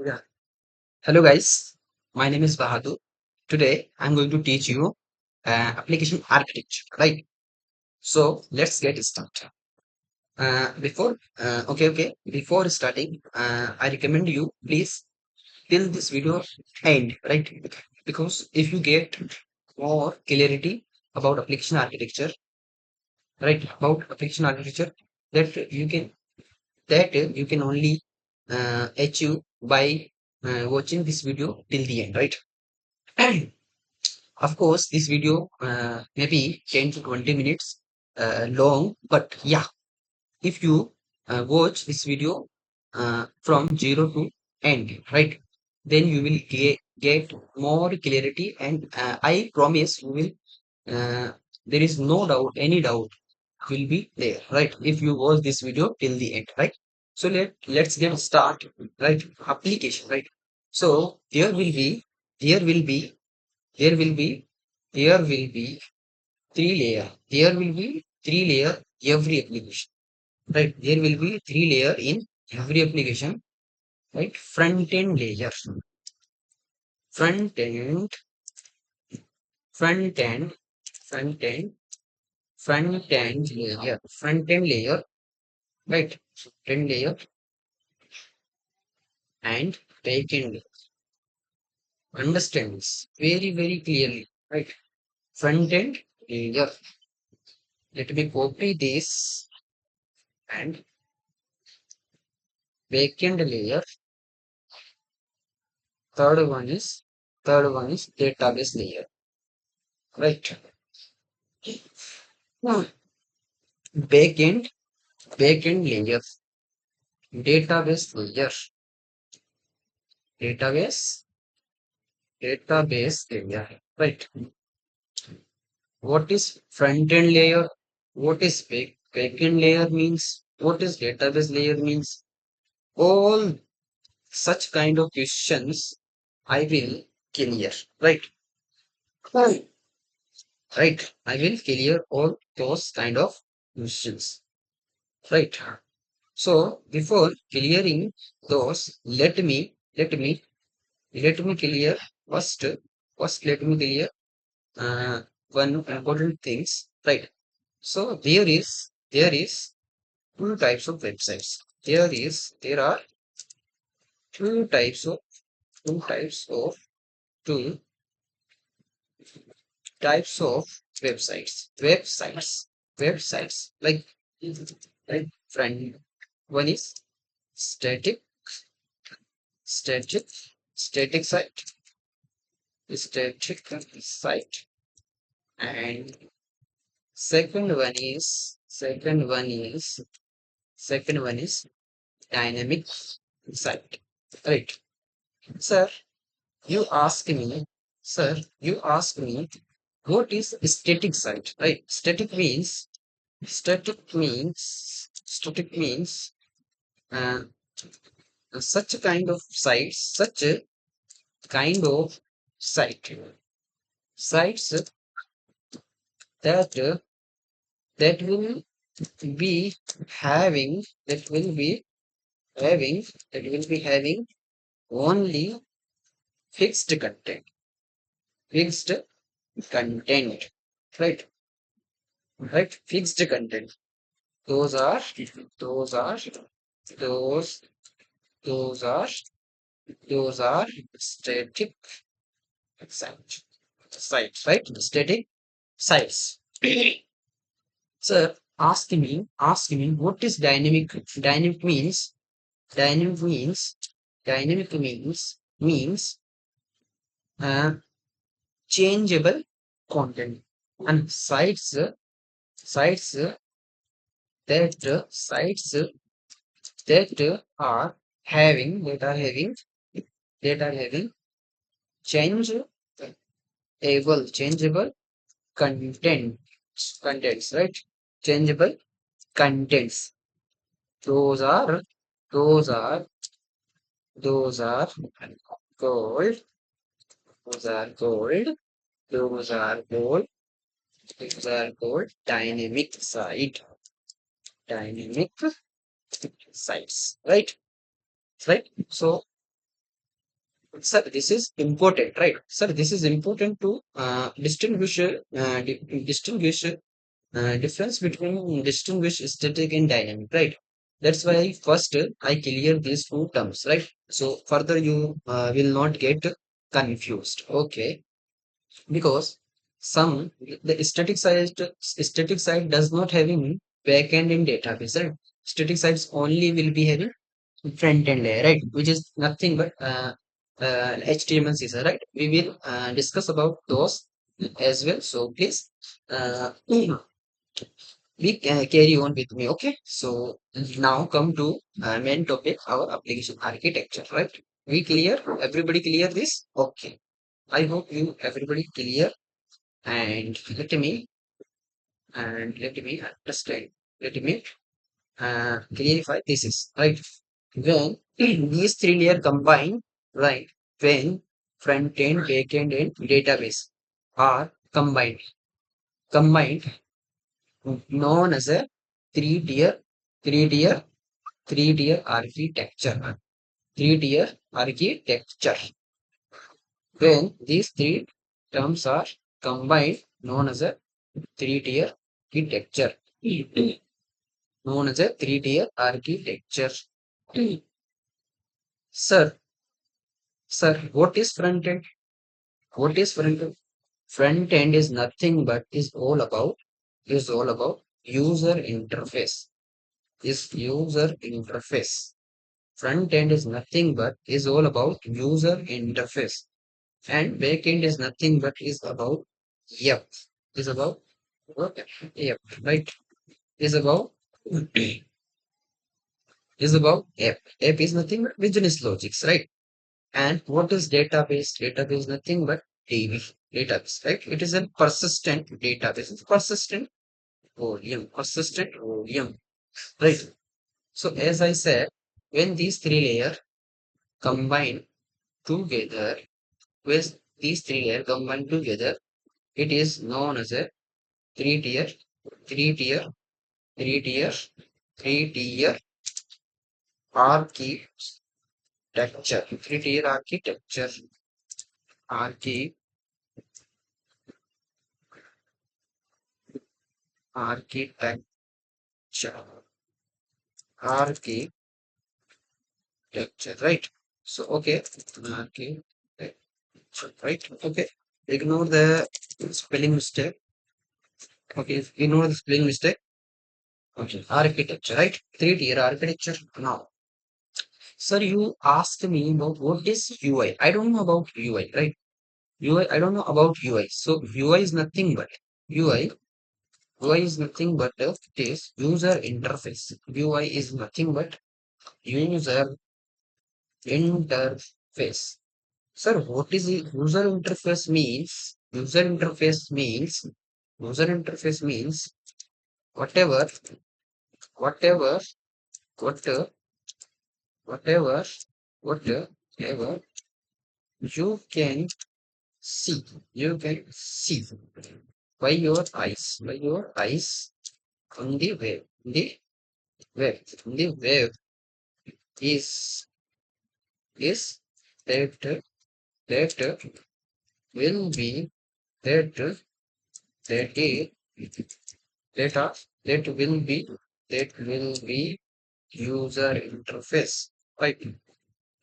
Yeah. Hello guys, my name is Bahadur. Today I'm going to teach you application architecture, right? So let's get started. Before starting, I recommend you please till this video end, right? Because if you get more clarity about application architecture, right? About application architecture, that you can only achieve by watching this video till the end, right? Of course, this video maybe 10 to 20 minutes long, but yeah, if you watch this video from zero to end, right, then you will get more clarity, and I promise you will, there is no doubt, any doubt will be there, right, if you watch this video till the end, right? So let's get started, right? Application, right? So there will be there will be there will be three layer every application, right? There will be three layer in every application, right? Front end front end front end front end layer, right? Front end layer and back end layer. Understand this very clearly, right? Front end layer. Let me copy this, and back end layer. Third one is database layer, right? Now, backend backend layer, database layer, database database layer, right? What is front end layer? What is backend layer means? What is database layer means? All such kind of questions I will clear, right? Right. Right. I will clear all those kind of questions, right? So before clearing those, let me clear first. First, let me clear uh, one important things, right? So there is two types of websites. There are two types of two types of two types of websites like friend. One is static static static site, and second one is dynamic site, right? Sir, you ask me, you ask me, what is static site, right? Static means uh, such a kind of site, such a kind of site, sites that that will be that will be having having only fixed content, fixed content, right? Right, fixed content. Those are those those are those are static sites, right? Static sites. Sir, ask me what is dynamic. Dynamic means uh, changeable content, and sites sites that are having changeable changeable contents, right? Changeable contents. Those are those are those are called those are called those are called those are called dynamic sites, right? Right. So Sir, this is important, right? Sir, this is important to distinguish difference between distinguish static and dynamic, right? That's why first I clear these two terms, right? So further you will not get confused. Okay, because some the static side does not having backend in database, right? Static sides only will be having front end layer, right? Which is nothing but HTML, CSS, right? We will discuss about those as well. So please carry on with me. Okay. So now come to main topic, our application architecture, right? We clear? Everybody clear this? Okay. I hope you everybody clear and let me understand. Let me clarify this is right. When these three layer combine, right? When front end, back end, and database are combined, known as a three tier, three tier, three tier architecture. Three tier architecture. When these three terms are combined, known as a three tier architecture. Known as a three tier architecture. Sir, sir, what is front end? What is front end? Front end is nothing but is all about user interface. Is user interface. Front end is nothing but is all about user interface. And back end is nothing but is about yep. Is about what? Yep, right? Is about is about app. App is nothing but business logics, right? And what is database? Database nothing but DB database, right? It is a persistent database. It's persistent volume, right? So as I said, when these three layers combine together, with these three layers combine together, it is known as a three tier, three tier, three tier, three tier architecture, three tier architecture, archi, architecture, architecture, right? So okay, architecture, right? Okay, ignore the spelling mistake. Okay, ignore the spelling mistake. Okay, architecture, right? Three tier architecture. Now, sir, you asked me about what is UI. I don't know about UI, right? I don't know about UI. So UI is nothing but UI. UI is nothing but it is user interface. UI is nothing but user interface. Sir, what is it? User interface means? User interface means whatever, whatever, whatever, whatever, whatever you can see, you can see by your eyes on the web, the web is is that that will be that that is data that will be user interface, right?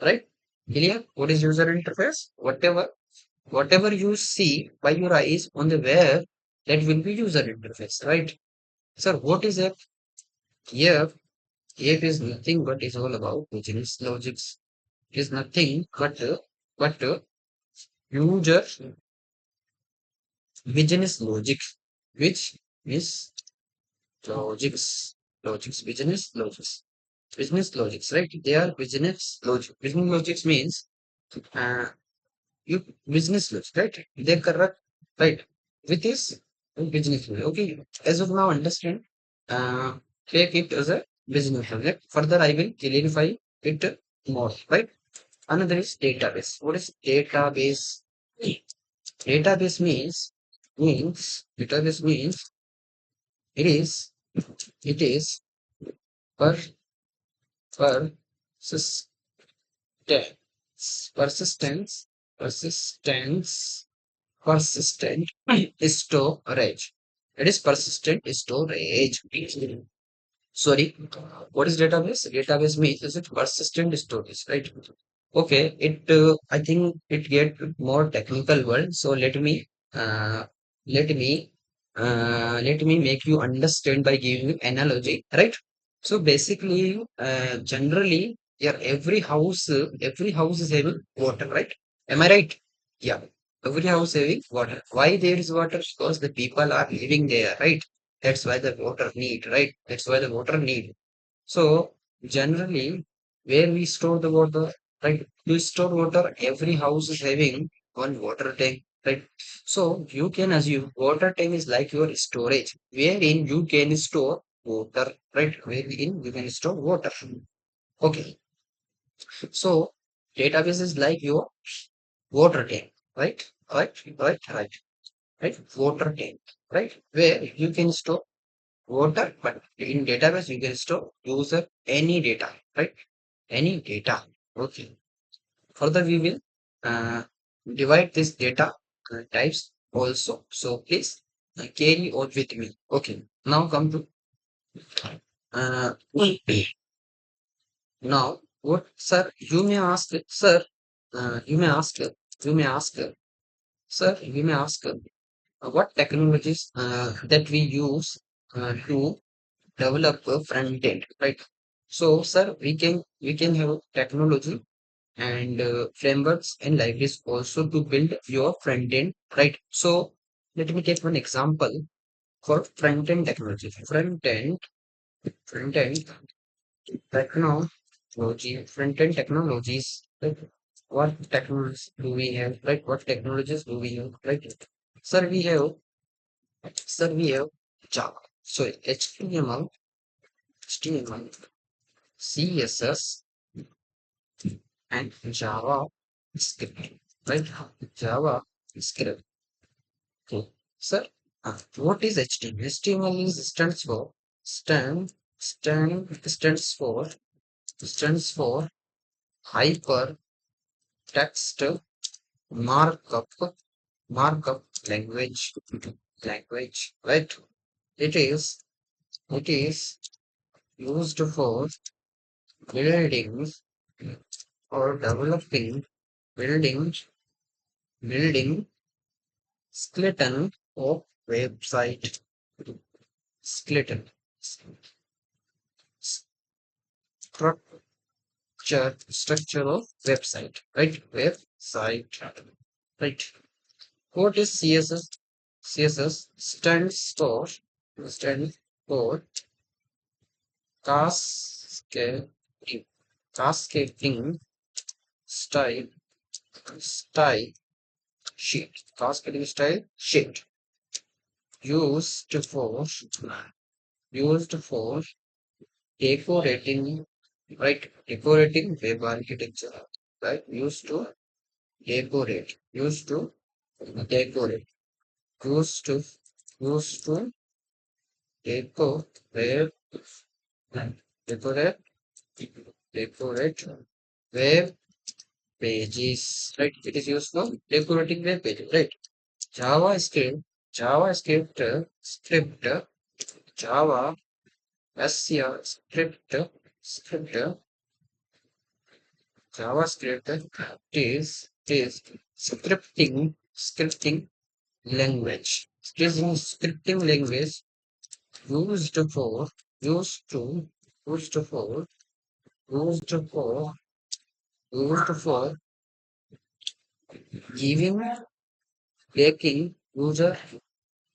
Right? Clear? What is user interface? Whatever you see by your eyes on the web, that will be user interface, right? Sir, what is app? App, app is nothing but is all about business logics. Is nothing but user business logic, which is logics, business logics, right? They are business logic. Business logics means uh, you business logic, right? They correct, right? With this business logic. Okay, as of now, understand. Uh, Take it as a business logic. Further, I will clarify it more, right? Another is database. What is database? Database means it is per persistent, persistence, persistence, persistent storage. It is persistent storage. Sorry, what is database? Database means is it persistent storage, right? Okay, I think it get more technical word. So uh, let me, let me make you understand by giving you analogy, right? So basically, generally, yeah, every house is having water, right? Am I right? Yeah, every house having water. Why there is water? Because the people are living there, right? That's why the water need, right? That's why the water need. So generally, where we store the water, right? To store water, every house is having one water tank, right? So you can assume water tank is like your storage, wherein you can store water, right? Wherein you can store water. Okay. So database is like your water tank, right? Right? Water tank, right? Where you can store water, but in database you can store user any data, right? Any data. Okay. Further, we will uh, divide this data types also. So please carry on with me. Okay. Now come to uh, now what, sir? You may ask, sir. You may ask. You may ask, sir. You may ask what technologies that we use to develop a front end, right? So, sir, we can have technology and frameworks and libraries also to build your front end, right? So, let me take one example for front end technology. Front end front end technologies. Right? What technologies do we have? Right? What technologies do we have? Right? Sir, we have Java. So HTML, CSS, and Java script, right? Java script. Okay. Sir, what is HTML? HTML is stands for hyper text markup markup language, right? It is it is used for building or developing building building skeleton of website. Skeleton structure of website, right? Website, right? What is CSS? CSS stands for cascading cascading style style sheet. Cascading style sheet used for used for decorating, right? Decorating web architecture, right? Used to decorate, used to used to decorate decorate decorate web pages, right? It is used for decorating web pages, right? JavaScript script Java SCR script JavaScript is scripting language. It is in scripting language used for used to used for used for used for giving taking user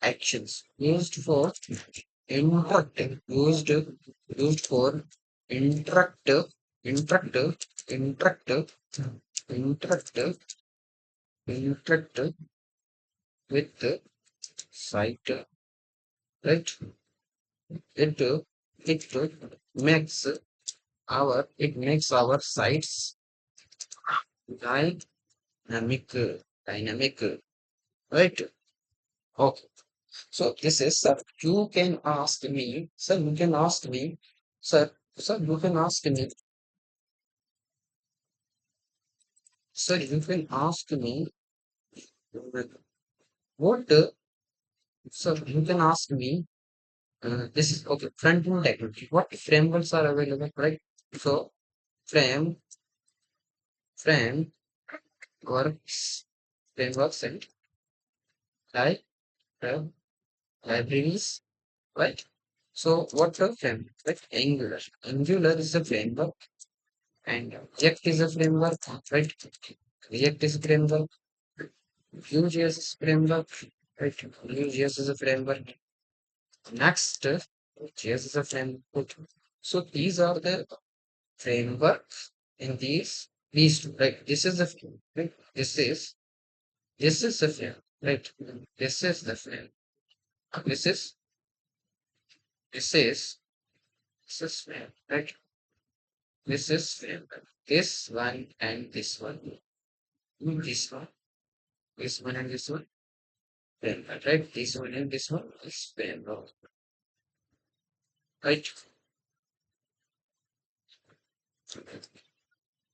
actions, used for interactive, used for interactive interactive interactive interactive interactive with the site, right? It makes our sites dynamic dynamic, right? Okay. So this is, sir, you can ask me, sir, you can ask me, sir, you can ask me, So you can ask me what so you can ask me this is okay front-end technology. What frameworks are available, right? So frame frame works frameworks and li- uh, libraries, right? So what a framework? Like Angular. Angular is a framework and React is a framework, right? React is a framework. Vue.js is a framework, right? Vue.js is a framework. Next.js is a framework. So these are the frameworks in these two, right? This is the frame, right? This is the frame, right? This is the frame. This is this is this is frame, right? This is frame. This one and this one. This one, this one and this one. Frame, right? This one and this one is frame, right?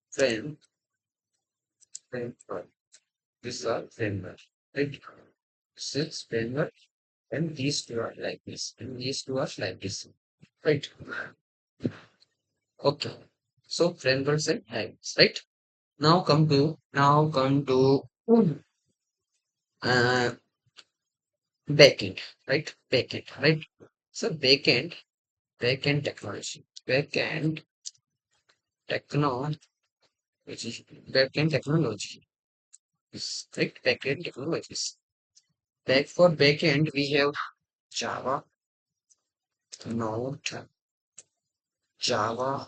Frame, frame. These are framework, right? This is framework, and these two are like this, and these two are like this, right? Okay. So frameworks and types, right? Now come to uh, backend, right? Backend, right? So backend technology, techno, which is backend technology, right? Backend technologies. Back for backend, we have Java, Node, Java,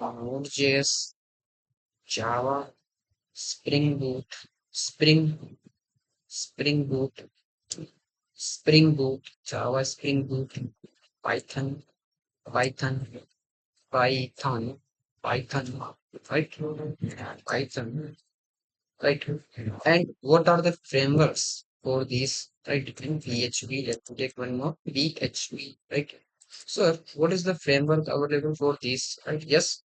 Node.js, Java, Spring Boot, Spring, Spring Boot, Spring Boot, Java Spring Boot, Python, Python, Python, Python, right? Python, right? And what are the frameworks for these, right? In PHP, let's take one more, PHP, right? So, what is the framework available for these, right? Yes,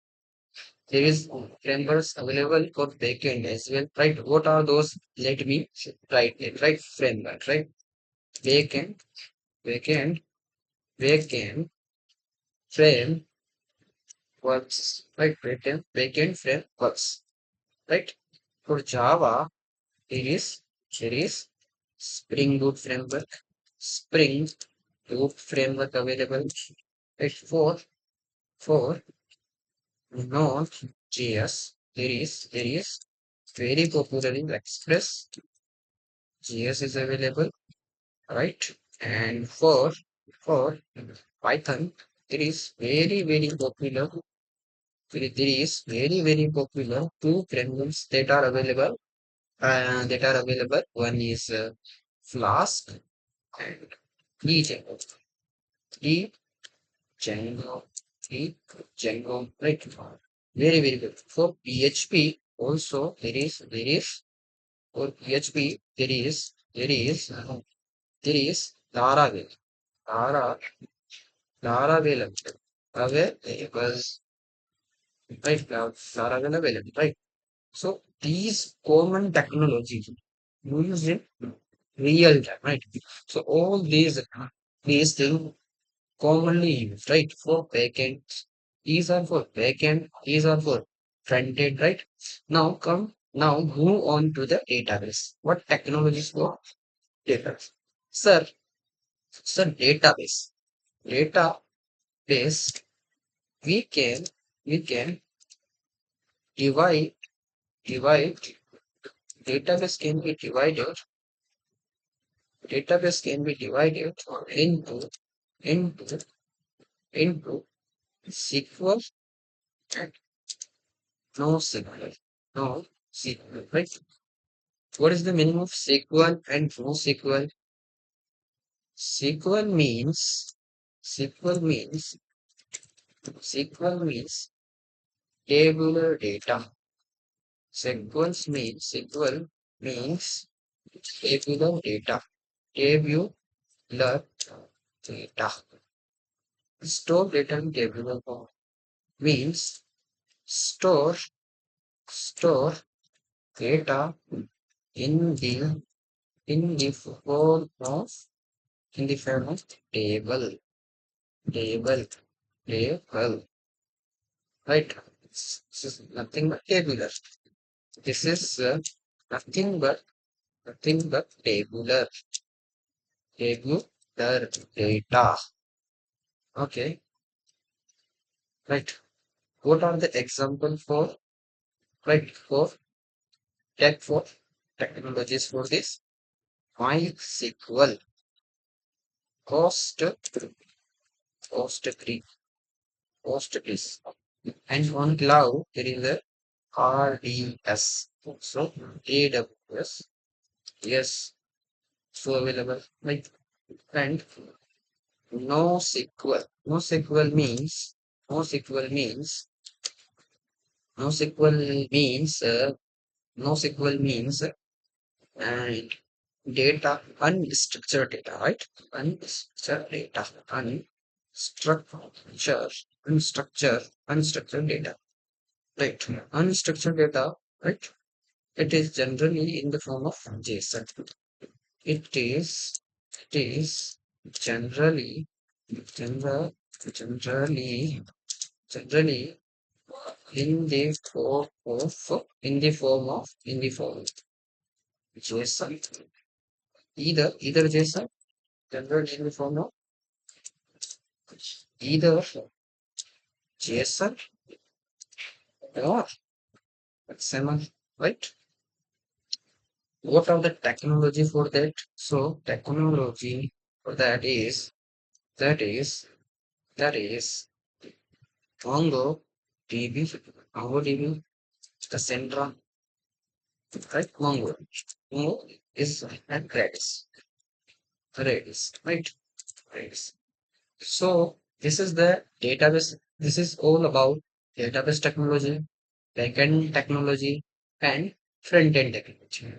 there is frameworks available for backend as well, right? What are those? Let me write it, right? Framework, right? Backend, backend, backend, frameworks, right? Backend frameworks, right? For Java, there is Spring Boot framework, Spring Boot framework available. Right? For Node.js, there is very popular in Express.js is available, right? And for Python, there is very popular. There is very popular two frameworks that are available. One is Flask and Django. D Django, D Django, right? Very good. For PHP also there is for PHP there is Laravel. Lara Laravel available, right? Laravel available, right? So these common technologies used in real time, right? So all these things commonly used, right? For backend, these are for backend, these are for front end, right? Now move on to the database. What technologies for database? Sir, sir, database, we can we can divide divide database can be divided database can be divided into into SQL and no SQL. No SQL, right? What is the meaning of SQL and no SQL? SQL means SQL means SQL means tabular data. SQL means tabular data. Tabular data. Store data in tabular form means store store data in the in the form of in the form of table, table, table, right? This is nothing but tabular. This is nothing but tabular, tabular data. Okay, right. What are the example for right for for technologies for this? MySQL, cost, Postgre, Postgres, and on cloud there is a RDS. So AWS, yes, so available. Like and NoSQL. NoSQL means NoSQL means NoSQL means NoSQL means and data, unstructured data, right? Unstructured data, unstructured data, right? Unstructured data, right? It is generally in the form of JSON. It is, it is generally, general, generally, generally in the form of, in the form of JSON. Either JSON, generally in the form of either JSON or XML, right? What are the technology for that? So technology for that is that is MongoDB, Cassandra, right? Mongo is and Redis, right? Redis. So this is the database. This is all about database technology, backend technology, and front-end technology.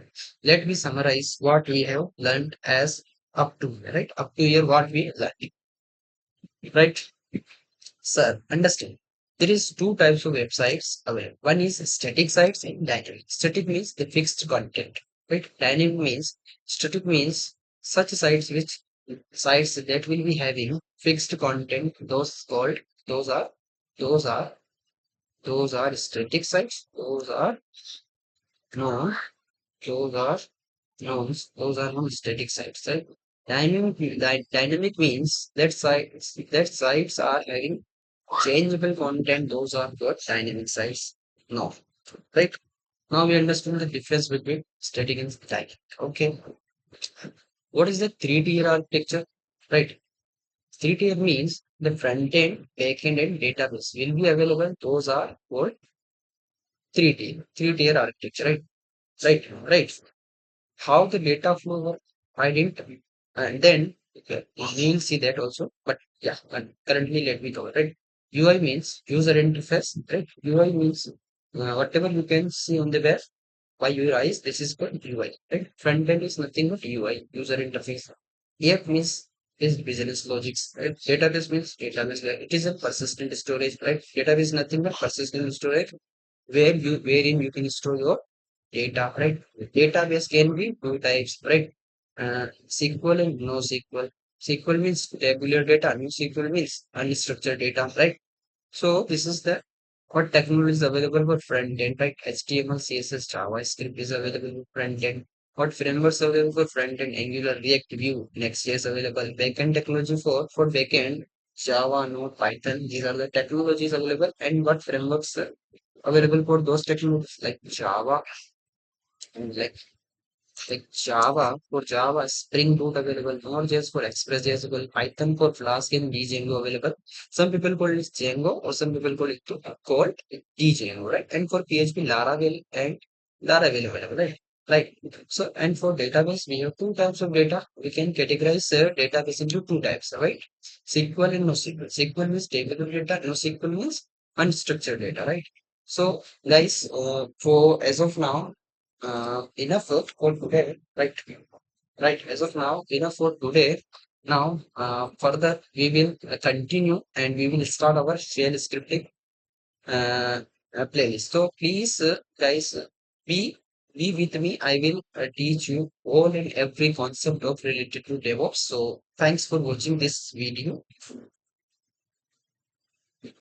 Let me summarize what we have learned as up to right up to here what we learned, right? Sir, understand. There is two types of websites available. One is static sites and dynamic. Static means the fixed content, right? Dynamic means static means such sites that will be having fixed content. Those are those are those are static sites. No those are those are non-static sites, right? Dynamic means that sites are having changeable content. Those are good dynamic sites. No, right? Now we understand the difference between static and dynamic. Okay, what is the three-tier architecture? Right, three-tier means the front end, back end, and database will be available. Those are called three-tier architecture. Right. How the data flow work, I didn't, and then okay, we will see that also. But yeah, currently let me cover right. UI means user interface, right? UI means whatever you can see on the web by your eyes. This is called UI, right? Front end is nothing but UI, user interface. EF means is business logics, right? Database means database. It is a persistent storage, right? Database is nothing but persistent storage wherein you can store your data, right? Database can be two types, right? SQL and NoSQL. SQL means tabular data, NoSQL means unstructured data, right? So this is the what technology is available for front end, right? HTML, CSS, JavaScript is available for front end. What frameworks are available for front end? Angular, React, Vue, Next.js available. Backend technology for backend, Java, Node, Python. These are the technologies available. And what frameworks are available for those technologies like Java and for Java, Spring Boot available, Node.js for Express.js available, Python for Flask and Django available. Some people call it Django or some people call it Django, right? And for PHP, Laravel available, right? Right. So, and for database, we have two types of data. We can categorize database into two types, right? SQL and NoSQL. SQL means tabular data, NoSQL means unstructured data, right? So, guys, for as of now, enough for today, right? Right. As of now, enough for today. Now, further, we will continue and we will start our shell scripting uh, playlist. So please, guys, be be with me. I will teach you all and every concept of related to DevOps. So thanks for watching this video.